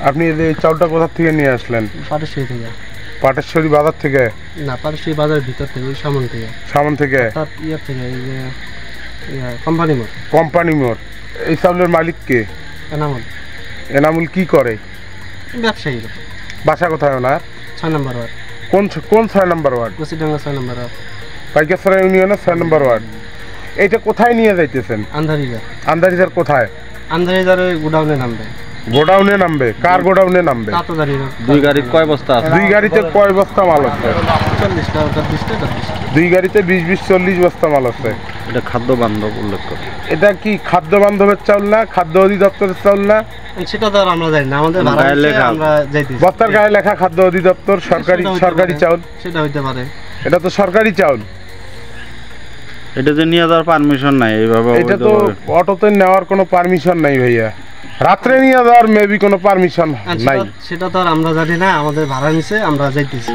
আপনি এই চাউলটা কোথা থেকে নিয়ে আসলেন? পাটেশ্বরী থেকে। পাটেশ্বরী বাজার থেকে? না, পাটেশ্বরী বাজারের ভিতর থেকে, ওই সামন থেকে। সামন থেকে? অর্থাৎ ইয়ে থেকে, এই যে কোম্পানি মোড়। কোম্পানি মোড়। এই চাউলের মালিক কে? এনামুল। এনামুল কি করে? ব্যবসায়ী। বাসা কোথায় ওনার? 6 নম্বর ওয়ার্ড। কোন 6 নম্বর ওয়ার্ড? কুচিডাঙ্গা 6 নম্বর ওয়ার্ড। পাইকারছড়া ইউনিয়নের 6 নম্বর ওয়ার্ড। এইটা কোথায় নিয়ে যাইতেছেন? আন্ধারিজার। আন্দারিজার কোথায়? আন্ধারিজারে গোডাউনে নামবে। গোডাউনে নামবে? কার গোডাউনে নামবে? দুই গাড়ির কয় বস্তা আছে? দুই গাড়িতে কয় বস্তা মাল আছে? 40টা, 20টা। দুই গাড়িতে 20-40 বস্তা মাল আছে। এটা খাদ্য বান্ধব উল্লেখ করে। এটা কি খাদ্য বান্ধবের চাউল না? খাদ্য অধিদপ্তরের চাউল না? সেটা তো আর আমরা জানি না, আমাদের ভাড়া লেখা, আমরা যাইতেছি। বস্তার গায়ে লেখা খাদ্য অধিদপ্তর, সরকারি চাউল। সেটা হইতে পারে। এটা তো সরকারি চাউল। এটা যে নিয়ে যাওয়ার পারমিশন নাই এইভাবে। এটা তো অটোতে নেওয়ার কোনো পারমিশন নাই ভাইয়া। রাত্রে নিয়ে যাওয়ার মেবি কোনো পারমিশন নাই। সেটা তো আর আমরা জানি না, আমাদের ভাড়া নিছে, আমরা যাইতেছি।